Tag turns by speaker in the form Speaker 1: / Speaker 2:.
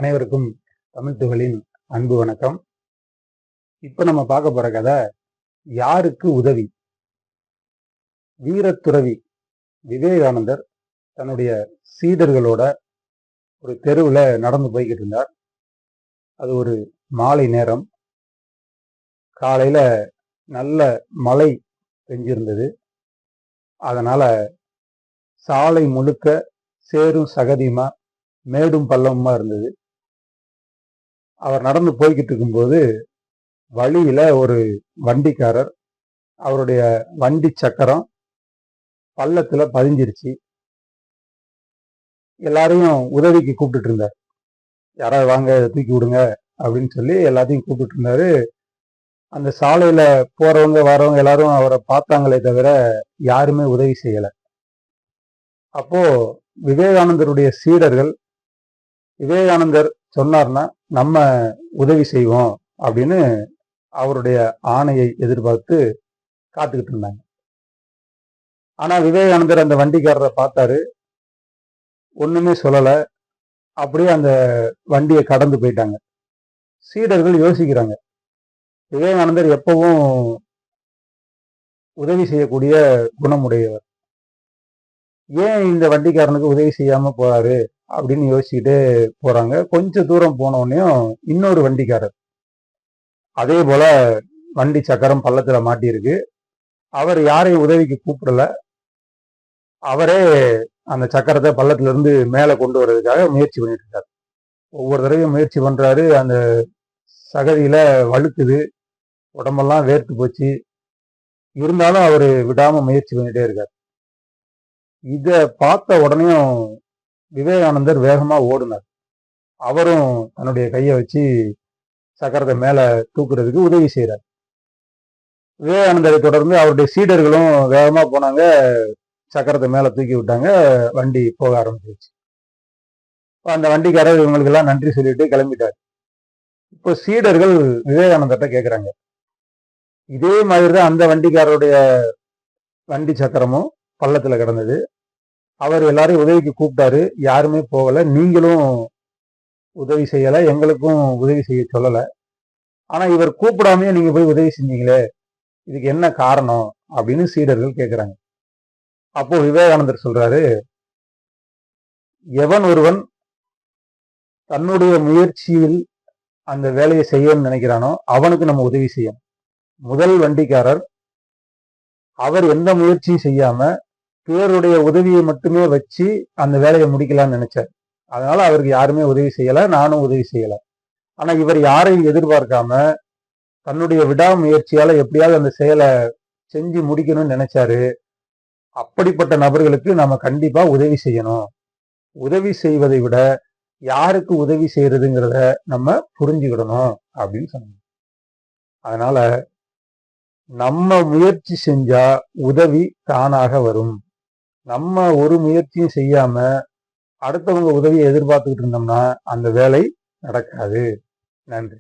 Speaker 1: அனைவருக்கும் தமிழ் துகளின் அன்பு வணக்கம். இப்ப நம்ம பார்க்க போற கதை யாருக்கு உதவி. வீரத்துறவி விவேகானந்தர் தன்னுடைய சீடர்களோட ஒரு தெருவில் நடந்து போய்கிட்டு இருந்தார். அது ஒரு மாலை நேரம். காலையில நல்ல மழை பெஞ்சிருந்தது. அதனால சாலை முழுக்க சேரும் சகதியுமா மேடும் பள்ளமுமா இருந்தது. அவர் நடந்து போய்கிட்டு இருக்கும்போது வழியில ஒரு வண்டிக்காரர், அவருடைய வண்டி சக்கரம் பள்ளத்துல பதிஞ்சிருச்சு. எல்லாரையும் உதவிக்கு கூப்பிட்டு இருந்தார். யாராவது வாங்க தூக்கி விடுங்க அப்படின்னு சொல்லி எல்லாத்தையும் கூப்பிட்டு இருந்தாரு. அந்த சாலையில போறவங்க வரவங்க எல்லாரும் அவரை பார்த்தாங்களே தவிர யாருமே உதவி செய்யல. அப்போ விவேகானந்தருடைய சீடர்கள், விவேகானந்தர் சொன்னார்னா நம்ம உதவி செய்வோம் அப்படின்னு அவருடைய ஆணையை எதிர்பார்த்து காத்துக்கிட்டு இருந்தாங்க. ஆனா விவேகானந்தர் அந்த வண்டிக்காரரை பார்த்தாரு, ஒண்ணுமே சொல்லல. அப்படியே அந்த வண்டியை கடந்து போயிட்டாங்க. சீடர்கள் யோசிக்கிறாங்க, விவேகானந்தர் எப்பவும் உதவி செய்யக்கூடிய குணமுடையவர், ஏன் இந்த வண்டிக்காரனுக்கு உதவி செய்யாம போறாரு அப்படின்னு யோசிச்சுக்கிட்டே போறாங்க. கொஞ்ச தூரம் போன உடனேயும் இன்னொரு வண்டிக்காரர், அதே போல வண்டி சக்கரம் பள்ளத்துல மாட்டியிருக்கு. அவர் யாரையும் உதவிக்கு கூப்பிடல. அவரே அந்த சக்கரத்தை பள்ளத்துல இருந்து மேல கொண்டு வர்றதுக்காக முயற்சி பண்ணிட்டு இருக்காரு. ஒவ்வொரு தடவையும் முயற்சி பண்றாரு. அந்த சகதியில வழுக்குது, உடம்பெல்லாம் வேர்த்து போச்சு. இருந்தாலும் அவரு விடாம முயற்சி பண்ணிட்டே இருக்காரு. இத பார்த்த உடனேயும் விவேகானந்தர் வேகமா ஓடினார். அவரும் தன்னுடைய கையை வச்சு சக்கரத்தை மேல தூக்குறதுக்கு உதவி செய்யறார். விவேகானந்தரை தொடர்ந்து அவருடைய சீடர்களும் வேகமா போனாங்க, சக்கரத்தை மேல தூக்கி விட்டாங்க. வண்டி போக ஆரம்பிச்சிருச்சு. அந்த வண்டிக்காரர் இவங்களுக்கு எல்லாம் நன்றி சொல்லிட்டு கிளம்பிட்டார். இப்போ சீடர்கள் விவேகானந்தர்கிட்ட கேட்கிறாங்க, இதே மாதிரிதான் அந்த வண்டிக்காரருடைய வண்டி சக்கரமும் பள்ளத்துல கிடந்தது, அவர் எல்லாரையும் உதவிக்கு கூப்பிட்டாரு, யாருமே போகல, நீங்களும் உதவி செய்யல, எங்களுக்கும் உதவி செய்ய சொல்லல, ஆனா இவர் கூப்பிடாமையே நீங்க போய் உதவி செஞ்சீங்களே, இதுக்கு என்ன காரணம் அப்படின்னு சீடர்கள் கேட்கிறாங்க. அப்போ விவேகானந்தர் சொல்றாரு, எவன் ஒருவன் தன்னுடைய முயற்சியில் அந்த வேலையை செய்யணும்னு நினைக்கிறானோ அவனுக்கு நம்ம உதவி செய்யணும். முதல் வண்டிக்காரர் அவர் எந்த முயற்சியும் செய்யாம பிறருடைய உதவியை மட்டுமே வச்சு அந்த வேலையை முடிக்கலாம்னு நினைச்சார். அதனால அவருக்கு யாருமே உதவி செய்யல, நானும் உதவி செய்யல. ஆனா இவர் யாரையும் எதிர்பார்க்காம தன்னுடைய விடாமுயற்சியால எப்படியாவது அந்த செயலை செஞ்சு முடிக்கணும்னு நினைச்சாரு. அப்படிப்பட்ட நபர்களுக்கு நம்ம கண்டிப்பா உதவி செய்யணும். உதவி செய்வதை விட யாருக்கு உதவி செய்யறதுங்கிறத நம்ம புரிஞ்சுக்கிடணும் அப்படின்னு சொன்னாங்க. அதனால நம்ம முயற்சி செஞ்சா உதவி தானாக வரும். நம்ம ஒரு முயற்சியும் செய்யாம அடுத்தவங்க உதவியை எதிர்பார்த்துக்கிட்டு இருந்தோம்னா அந்த வேலை நடக்காது. நன்றி.